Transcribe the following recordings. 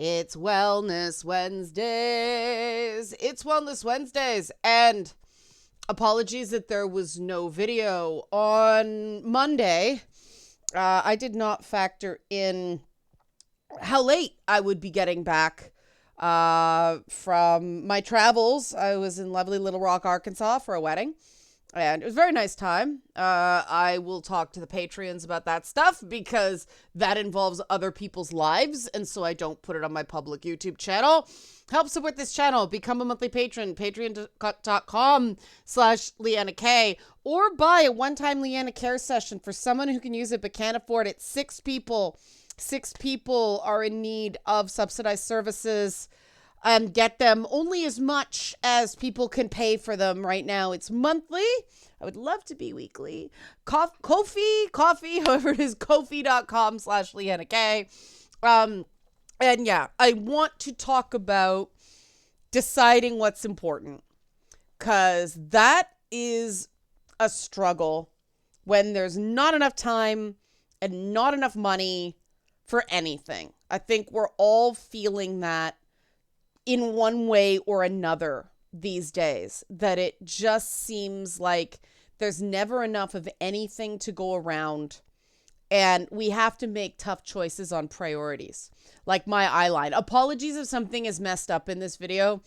It's Wellness Wednesdays. It's Wellness Wednesdays. And apologies that there was no video on Monday. I did not factor in how late I would be getting back from my travels. I was in lovely Little Rock, Arkansas for a wedding. And it was a very nice time. I will talk to the Patreons about that stuff because that involves other people's lives. And so I don't put it on my public YouTube channel. Help support this channel. Become a monthly patron. Patreon.com/Leanna K. Or buy a one-time Leanna Care session for someone who can use it but can't afford it. 6 people. 6 people are in need of subsidized services. Get them only as much as people can pay for them right now. It's monthly. I would love to be weekly. Ko-fi, however it is, ko-fi.com/Leanna K. And yeah, I want to talk about deciding what's important, because that is a struggle when there's not enough time and not enough money for anything. I think we're all feeling that in one way or another these days, that it just seems like there's never enough of anything to go around, and we have to make tough choices on priorities. Like my eyeline. Apologies if something is messed up in this video.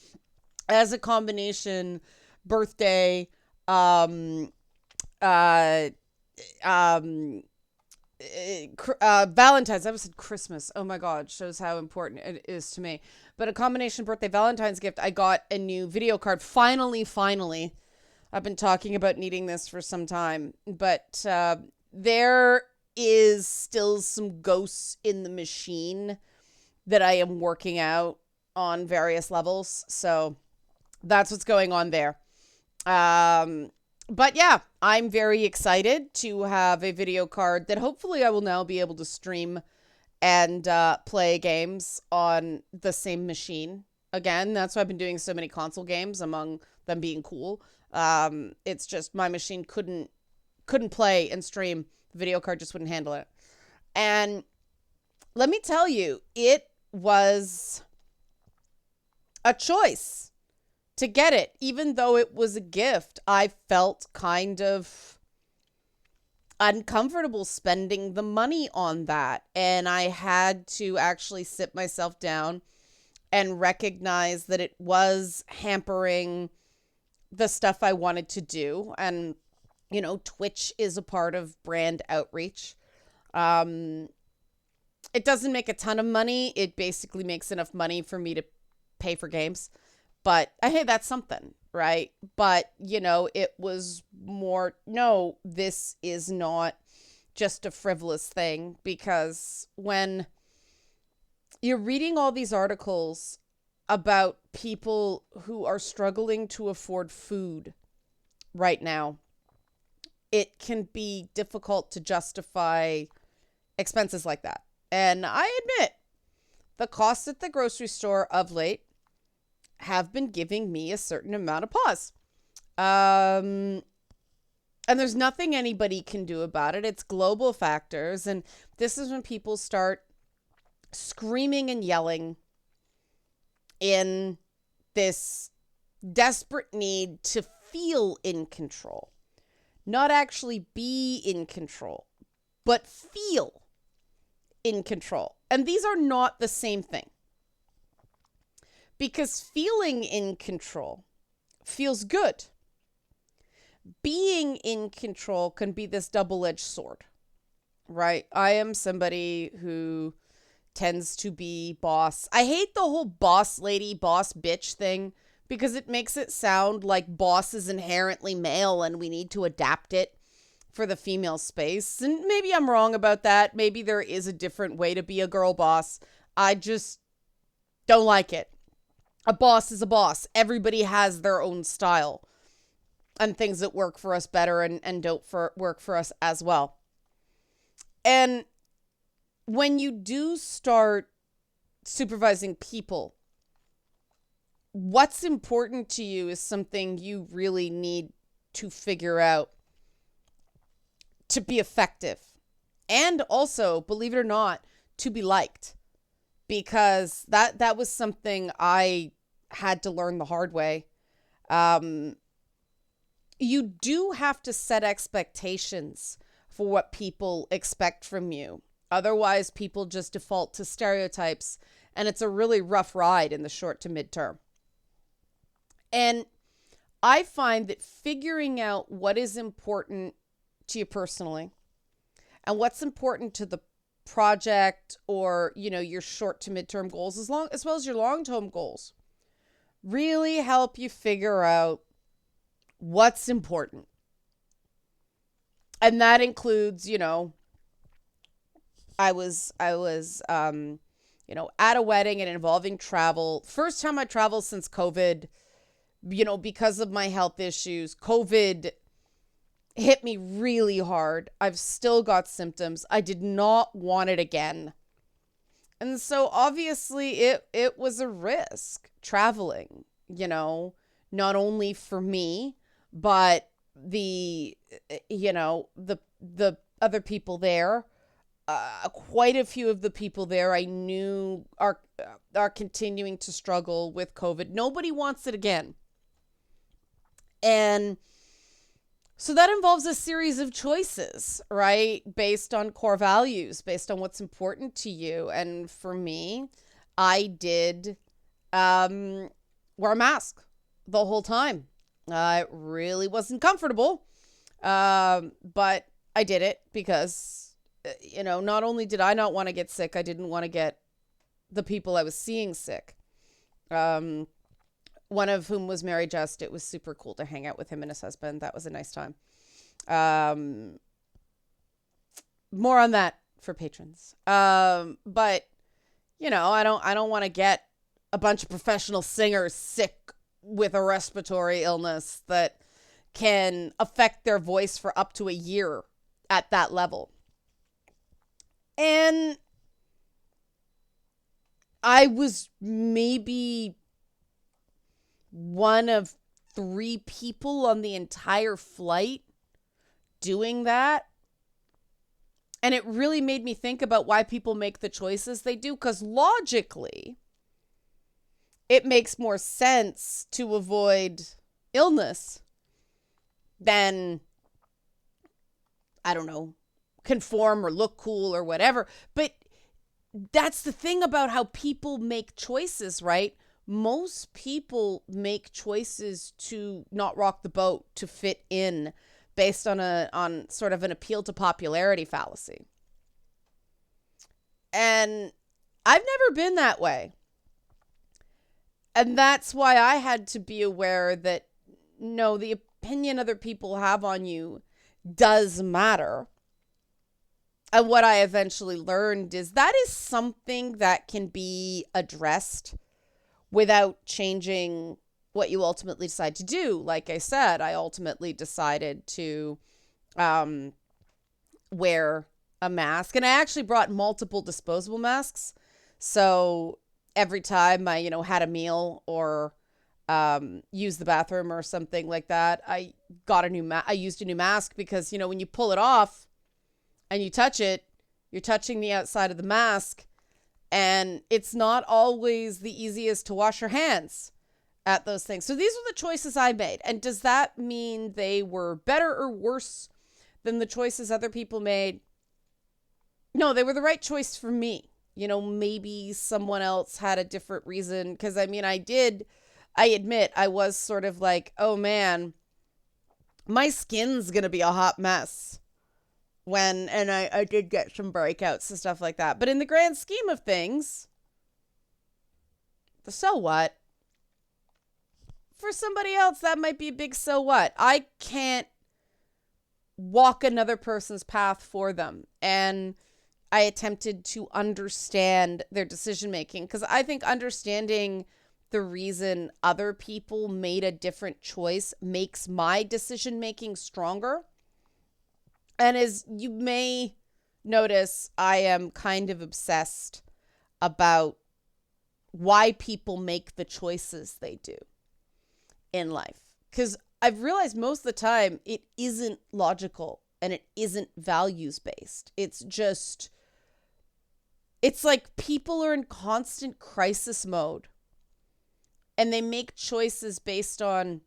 As a combination birthday, Valentine's, I almost said Christmas. Oh my God, shows how important it is to me. But a combination birthday Valentine's gift, I got a new video card. Finally. I've been talking about needing this for some time. But there is still some ghosts in the machine that I am working out on various levels. So that's what's going on there. But yeah, I'm very excited to have a video card that hopefully I will now be able to stream and play games on the same machine again. That's why I've been doing so many console games, among them being cool. It's just my machine couldn't play and stream. The video card just wouldn't handle it. And let me tell you, it was a choice to get it. Even though it was a gift, I felt kind of uncomfortable spending the money on that. And I had to actually sit myself down and recognize that it was hampering the stuff I wanted to do. And, you know, Twitch is a part of brand outreach. It doesn't make a ton of money. It basically makes enough money for me to pay for games. But hey, that's something, right? But, you know, it was more, no, this is not just a frivolous thing, because when you're reading all these articles about people who are struggling to afford food right now, it can be difficult to justify expenses like that. And I admit, the costs at the grocery store of late have been giving me a certain amount of pause. And there's nothing anybody can do about it. It's global factors. And this is when people start screaming and yelling in this desperate need to feel in control. Not actually be in control, but feel in control. And these are not the same thing. Because feeling in control feels good. Being in control can be this double-edged sword, right? I am somebody who tends to be boss. I hate the whole boss lady, boss bitch thing, because it makes it sound like boss is inherently male and we need to adapt it for the female space. And maybe I'm wrong about that. Maybe there is a different way to be a girl boss. I just don't like it. A boss is a boss. Everybody has their own style and things that work for us better and don't work for us as well. And when you do start supervising people, what's important to you is something you really need to figure out to be effective. And also, believe it or not, to be liked. because that was something I had to learn the hard way. Um, you do have to set expectations for what people expect from you. Otherwise, people just default to stereotypes, and it's a really rough ride in the short to midterm. And I find that figuring out what is important to you personally and what's important to the project, or, your short to midterm goals, as well as your long-term goals, really help you figure out what's important. And that includes, I was at a wedding and involving travel. First time I traveled since COVID, because of my health issues. COVID hit me really hard. I've still got symptoms. I did not want it again. And so obviously it was a risk traveling, not only for me, but the other people there. Quite a few of the people there I knew are continuing to struggle with COVID. Nobody wants it again. And so that involves a series of choices, right? Based on core values, based on what's important to you. And for me, I did wear a mask the whole time. It really wasn't comfortable, but I did it because, not only did I not want to get sick, I didn't want to get the people I was seeing sick. One of whom was Mary Just. It was super cool to hang out with him and his husband. That was a nice time. More on that for patrons. But I don't want to get a bunch of professional singers sick with a respiratory illness that can affect their voice for up to a year at that level. And I was maybe one of 3 people on the entire flight doing that. And it really made me think about why people make the choices they do, because logically, it makes more sense to avoid illness than, I don't know, conform or look cool or whatever. But that's the thing about how people make choices, right? Most people make choices to not rock the boat, to fit in, based on sort of an appeal to popularity fallacy. And I've never been that way. And that's why I had to be aware that no, the opinion other people have on you does matter. And what I eventually learned is that is something that can be addressed without changing what you ultimately decide to do. Like I said, I ultimately decided to wear a mask. And I actually brought multiple disposable masks. So every time I, had a meal or used the bathroom or something like that, I used a new mask because, when you pull it off and you touch it, you're touching the outside of the mask. And it's not always the easiest to wash your hands at those things. So these were the choices I made. And does that mean they were better or worse than the choices other people made? No, they were the right choice for me. Maybe someone else had a different reason. Because, I admit, I was sort of like, oh man, my skin's going to be a hot mess. And I did get some breakouts and stuff like that. But in the grand scheme of things, so what? For somebody else, that might be a big so what. I can't walk another person's path for them. And I attempted to understand their decision making, because I think understanding the reason other people made a different choice makes my decision making stronger. And as you may notice, I am kind of obsessed about why people make the choices they do in life. Because I've realized most of the time it isn't logical and it isn't values based. It's just It's like people are in constant crisis mode and they make choices based on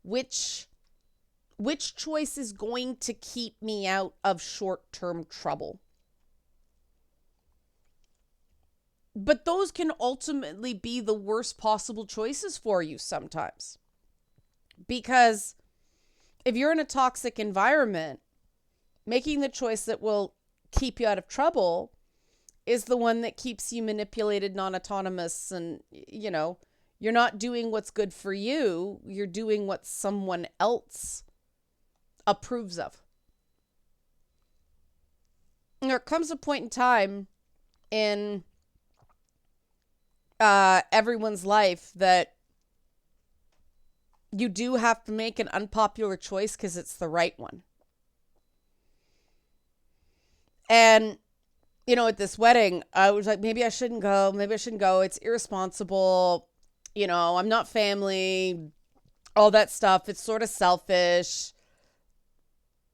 which choice is going to keep me out of short-term trouble. But those can ultimately be the worst possible choices for you sometimes. Because if you're in a toxic environment, making the choice that will keep you out of trouble is the one that keeps you manipulated, non-autonomous, and, you're not doing what's good for you. You're doing what someone else approves of. And there comes a point in time in everyone's life that you do have to make an unpopular choice because it's the right one. And, at this wedding, I was like, maybe I shouldn't go. It's irresponsible. I'm not family, all that stuff. It's sort of selfish.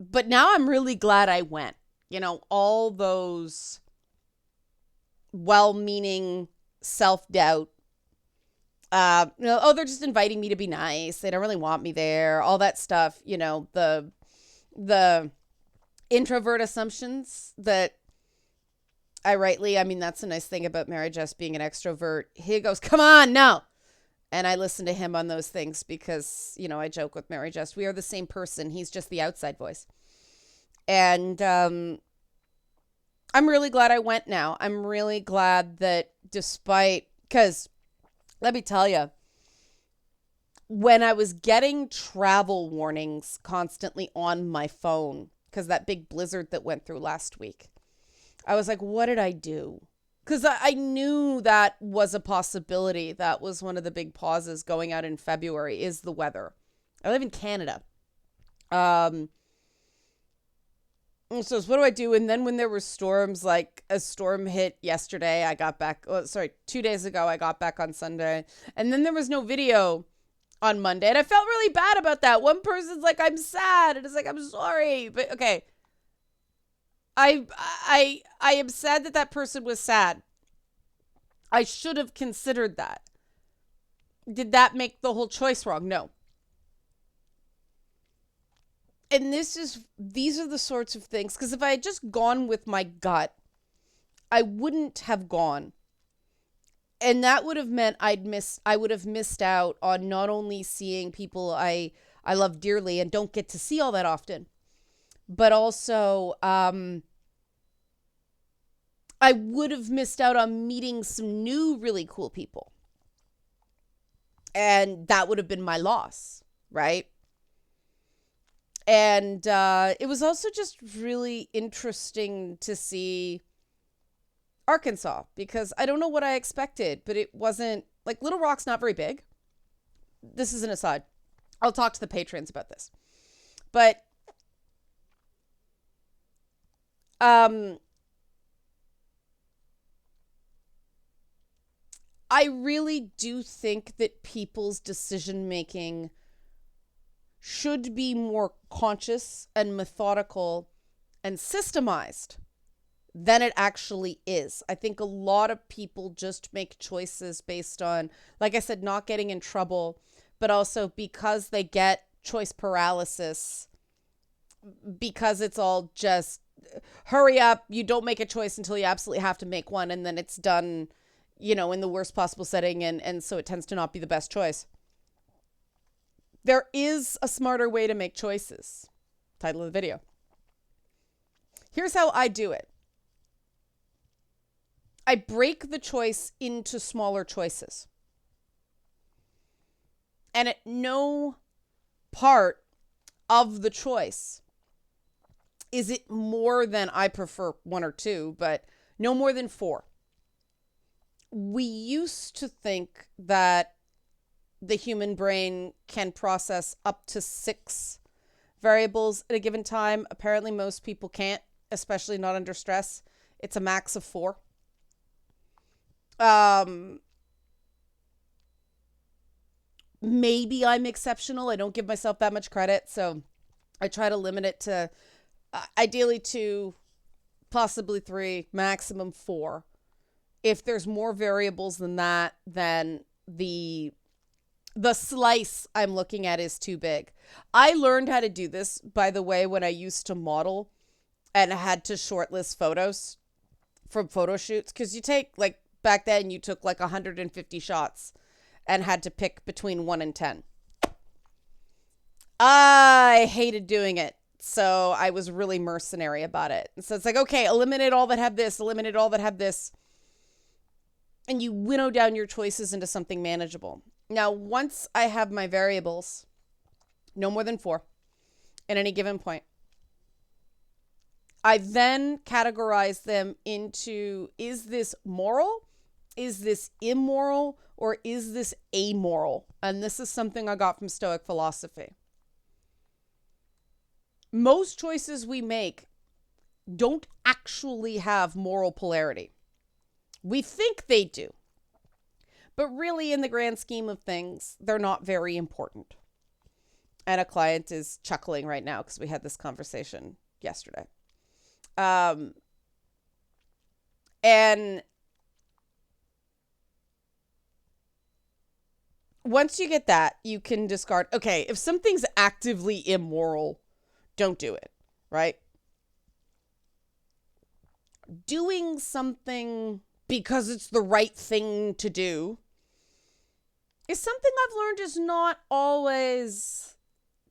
But now I'm really glad I went. All those well-meaning self-doubt. They're just inviting me to be nice. They don't really want me there. All that stuff, the introvert assumptions that that's a nice thing about Mary Jess being an extrovert. He goes, come on, no. And I listen to him on those things because, I joke with Mary Jess. We are the same person. He's just the outside voice. And I'm really glad I went now. I'm really glad that because let me tell you, when I was getting travel warnings constantly on my phone, because that big blizzard that went through last week, I was like, what did I do? Because I knew that was a possibility. That was one of the big pauses going out in February is the weather. I live in Canada. So what do I do? And then when there were storms, like a storm hit yesterday, I got back. 2 days ago, I got back on Sunday. And then there was no video on Monday. And I felt really bad about that. One person's like, I'm sad. And it's like, I'm sorry. But okay. I am sad that person was sad. I should have considered that. Did that make the whole choice wrong? No. And these are the sorts of things, because if I had just gone with my gut, I wouldn't have gone. And that would have meant I would have missed out on not only seeing people I love dearly and don't get to see all that often, but also I would have missed out on meeting some new really cool people. And that would have been my loss, right? And it was also just really interesting to see Arkansas, because I don't know what I expected, but it wasn't, like, Little Rock's not very big. This is an aside. I'll talk to the patrons about this. But I really do think that people's decision making should be more conscious and methodical and systemized than it actually is. I think a lot of people just make choices based on, like I said, not getting in trouble, but also because they get choice paralysis, because it's all just hurry up, you don't make a choice until you absolutely have to make one, and then it's done, in the worst possible setting, and so it tends to not be the best choice. There is a smarter way to make choices. Title of the video. Here's how I do it. I break the choice into smaller choices. And at no part of the choice is it more than, I prefer 1 or 2, but no more than 4. We used to think that the human brain can process up to 6 variables at a given time. Apparently most people can't, especially not under stress. It's a max of 4. Maybe I'm exceptional. I don't give myself that much credit, so I try to limit it to ideally 2, possibly 3, maximum 4. If there's more variables than that, then the slice I'm looking at is too big. I learned how to do this, by the way, when I used to model and had to shortlist photos from photo shoots. Because you take, like, back then you took like 150 shots and had to pick between 1 and 10. I hated doing it. So I was really mercenary about it. And so it's like, okay, eliminate all that have this, eliminate all that have this. And you winnow down your choices into something manageable. Now, once I have my variables, no more than 4 at any given point, I then categorize them into, is this moral? Is this immoral? Or is this amoral? And this is something I got from Stoic philosophy. Most choices we make don't actually have moral polarity. We think they do. But really, in the grand scheme of things, they're not very important. And a client is chuckling right now because we had this conversation yesterday. And once you get that, you can discard, okay, if something's actively immoral, don't do it, right? Doing something because it's the right thing to do is something I've learned is not always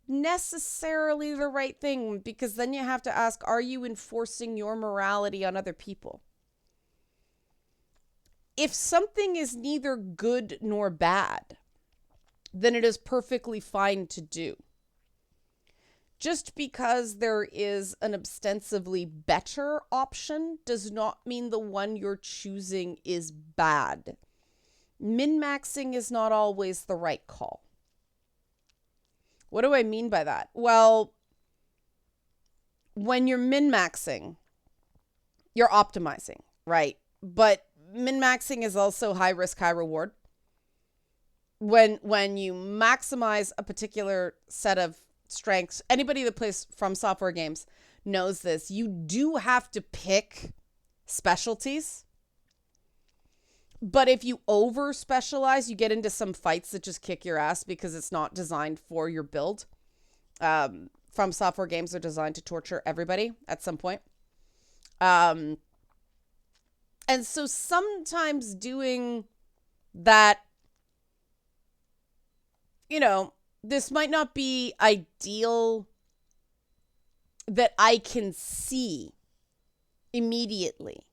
necessarily the right thing, because then you have to ask, are you enforcing your morality on other people? If something is neither good nor bad, then it is perfectly fine to do. Just because there is an ostensibly better option does not mean the one you're choosing is bad. Min-maxing is not always the right call. What do I mean by that? Well, when you're min-maxing, you're optimizing, right? But min-maxing is also high risk, high reward. When you maximize a particular set of strengths, anybody that plays From Software games knows this. You do have to pick specialties. But if you over specialize, you get into some fights that just kick your ass because it's not designed for your build. From Software games are designed to torture everybody at some point. And so sometimes doing that, you know, this might not be ideal that I can see immediately.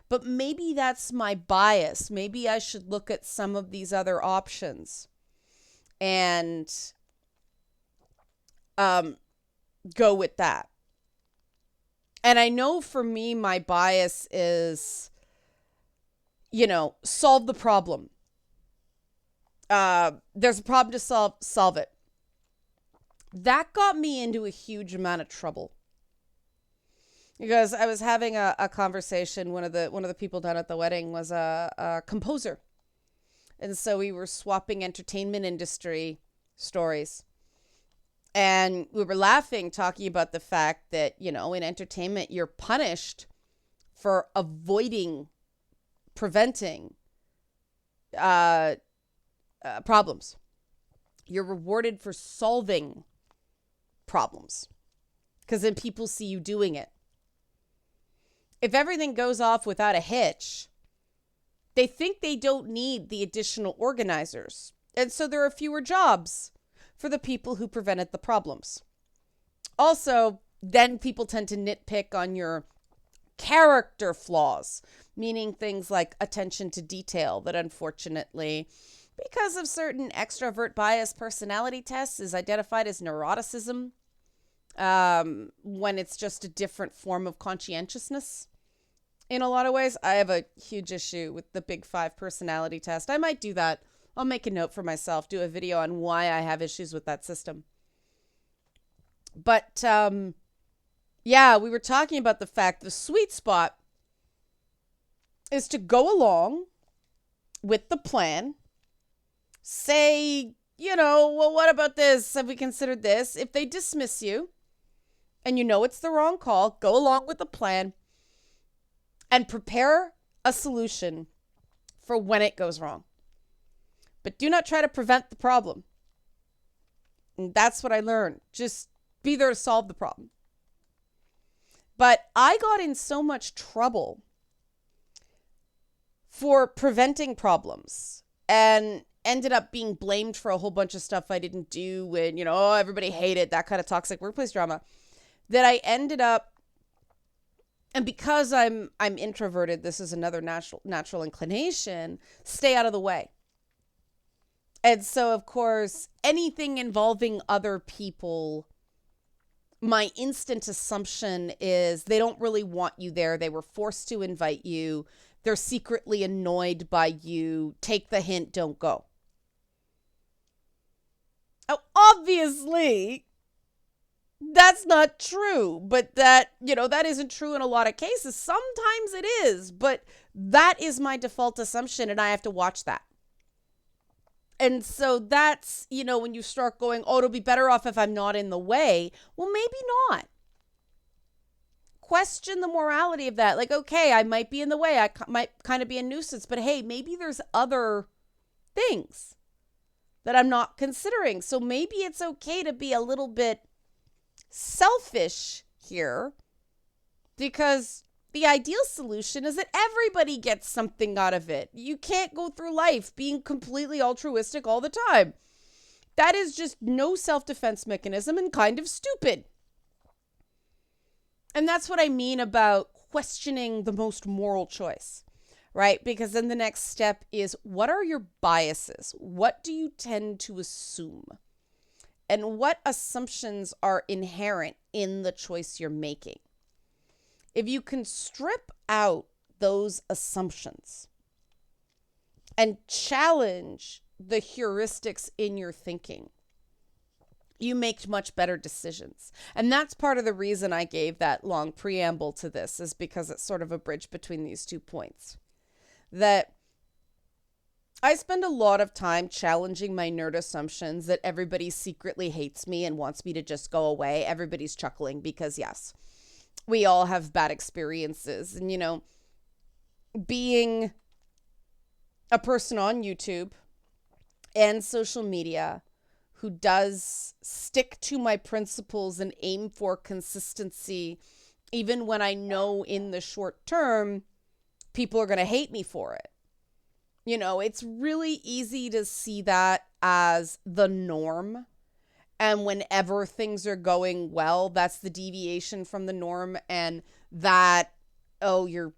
But maybe that's my bias. Maybe I should look at some of these other options and go with that. And I know for me, my bias is, you know, solve the problem. There's a problem to solve it. That got me into a huge amount of trouble. Because I was having a conversation, one of the people down at the wedding was a composer. And so we were swapping entertainment industry stories. And we were laughing, talking about the fact that, you know, in entertainment, you're punished for preventing problems. You're rewarded for solving problems, because then people see you doing it. If everything goes off without a hitch, they think they don't need the additional organizers. And so there are fewer jobs for the people who prevented the problems. Also, then people tend to nitpick on your character flaws, meaning things like attention to detail that unfortunately, because of certain extrovert bias personality tests, is identified as neuroticism, when it's just a different form of conscientiousness. In a lot of ways, I have a huge issue with the Big 5 personality test. I might do that. I'll make a note for myself, do a video on why I have issues with that system. But, yeah, we were talking about the fact the sweet spot is to go along with the plan, say, you know, well, what about this? Have we considered this? If they dismiss you, and you know it's the wrong call, go along with the plan and prepare a solution for when it goes wrong. But do not try to prevent the problem. And that's what I learned. Just be there to solve the problem. But I got in so much trouble for preventing problems and ended up being blamed for a whole bunch of stuff I didn't do, and, oh, everybody hated that kind of toxic workplace drama, that I ended up, and because I'm introverted, this is another natural inclination, stay out of the way. And so, of course, anything involving other people, my instant assumption is they don't really want you there. They were forced to invite you. They're secretly annoyed by you. Take the hint, don't go. Oh, obviously, that's not true, but that isn't true in a lot of cases. Sometimes it is, but that is my default assumption, and I have to watch that. And so that's, when you start going, oh, it'll be better off if I'm not in the way. Well, maybe not. Question the morality of that. Like, okay, I might be in the way. I might kind of be a nuisance, but hey, maybe there's other things that I'm not considering. So maybe it's okay to be a little bit selfish here, because the ideal solution is that everybody gets something out of it. You can't go through life being completely altruistic all the time. That is just no self-defense mechanism and kind of stupid. And that's what I mean about questioning the most moral choice, right? Because then the next step is, what are your biases? What do you tend to assume? And what assumptions are inherent in the choice you're making? If you can strip out those assumptions and challenge the heuristics in your thinking, you make much better decisions. And that's part of the reason I gave that long preamble to this, is because it's sort of a bridge between these 2 points. That I spend a lot of time challenging my nerd assumptions that everybody secretly hates me and wants me to just go away. Everybody's chuckling because, yes, we all have bad experiences. And, being a person on YouTube and social media who does stick to my principles and aim for consistency, even when I know in the short term, people are going to hate me for it. It's really easy to see that as the norm. And whenever things are going well, that's the deviation from the norm. And that, oh, you're,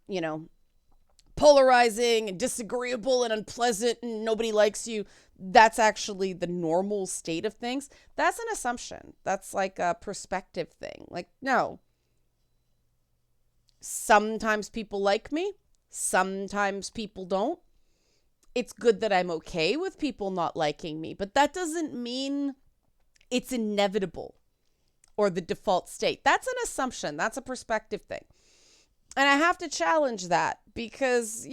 polarizing and disagreeable and unpleasant and nobody likes you. That's actually the normal state of things. That's an assumption. That's like a perspective thing. Like, no. Sometimes people like me. Sometimes people don't. It's good that I'm okay with people not liking me, but that doesn't mean it's inevitable or the default state. That's an assumption. That's a perspective thing. And I have to challenge that because,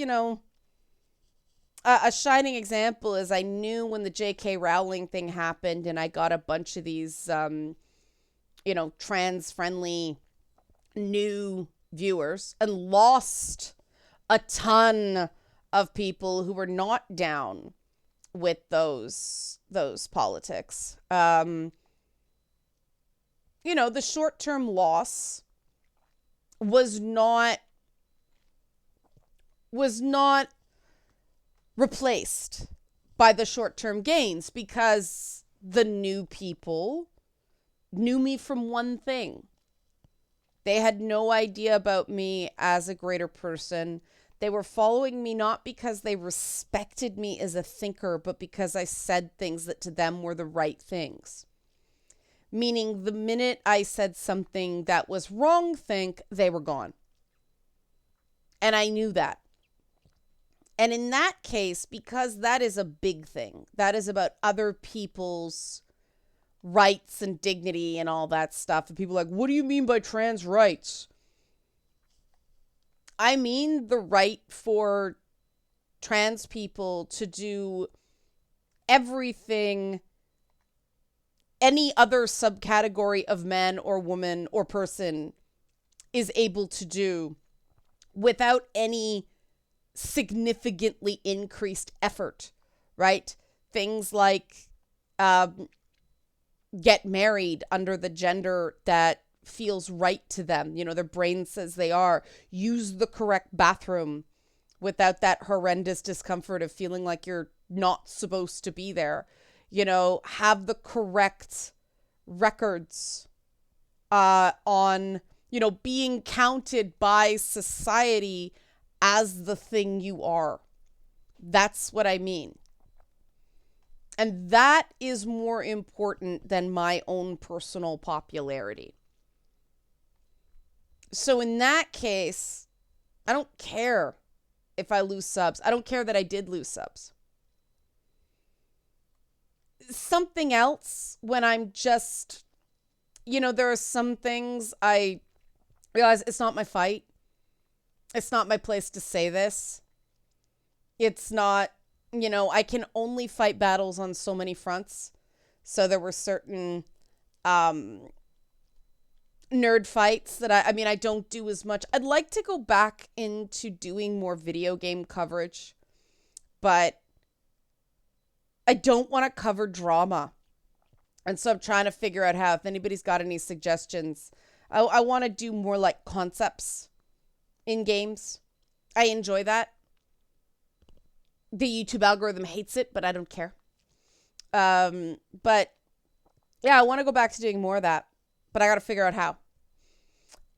a shining example is I knew when the J.K. Rowling thing happened and I got a bunch of these, trans-friendly new viewers and lost a ton of people who were not down with those politics. The short-term loss was not replaced by the short-term gains, because the new people knew me from one thing. They had no idea about me as a greater person. They were following me not because they respected me as a thinker, but because I said things that to them were the right things. Meaning the minute I said something that was wrong think, they were gone. And I knew that. And in that case, because that is a big thing, that is about other people's rights and dignity and all that stuff. And people are like, what do you mean by trans rights? I mean the right for trans people to do everything any other subcategory of man or woman or person is able to do without any significantly increased effort, right? Things like get married under the gender that feels right to them. You know, their brain says they are. Use the correct bathroom without that horrendous discomfort of feeling like you're not supposed to be there. You know, have the correct records on, you know, being counted by society as the thing you are. That's what I mean. And that is more important than my own personal popularity. So in that case, I don't care if I lose subs. I don't care that I did lose subs. Something else, when I'm just, you know, there are some things I realize it's not my fight. It's not my place to say this. It's not, you know, I can only fight battles on so many fronts. So there were certain nerd fights that I don't do as much. I'd like to go back into doing more video game coverage, but I don't want to cover drama. And so I'm trying to figure out how, if anybody's got any suggestions. I want to do more like concepts in games. I enjoy that. The YouTube algorithm hates it, but I don't care. But yeah, I want to go back to doing more of that, but I got to figure out how.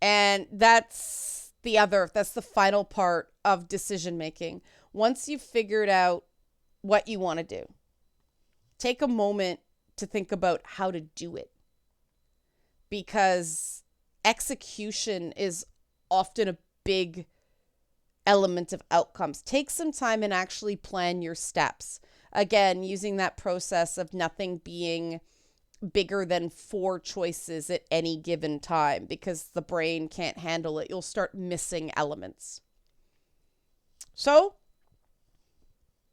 And that's the final part of decision making. Once you've figured out what you want to do, take a moment to think about how to do it, because execution is often a big element of outcomes. Take some time and actually plan your steps. Again, using that process of nothing being bigger than 4 choices at any given time, because the brain can't handle it. You'll start missing elements. So,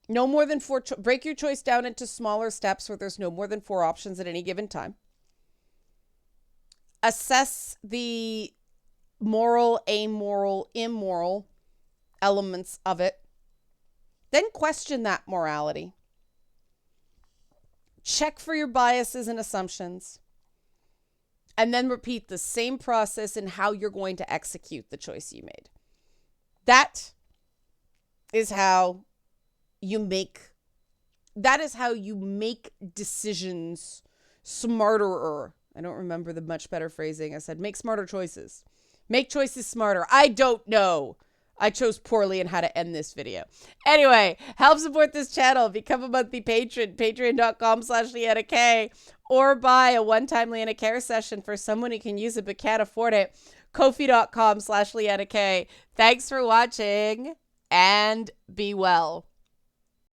no more than 4. Break your choice down into smaller steps where there's no more than 4 options at any given time. Assess the moral, amoral, immoral elements of it. Then question that morality. Check for your biases and assumptions. And then repeat the same process in how you're going to execute the choice you made. That is how you make decisions smarter. I don't remember the much better phrasing. I said, make smarter choices. Make choices smarter. I don't know. I chose poorly in how to end this video. Anyway, help support this channel. Become a monthly patron. Patreon.com/LeannaK. Or buy a one-time Leanna Care session for someone who can use it but can't afford it. Ko-fi.com/LeannaK. Thanks for watching and be well.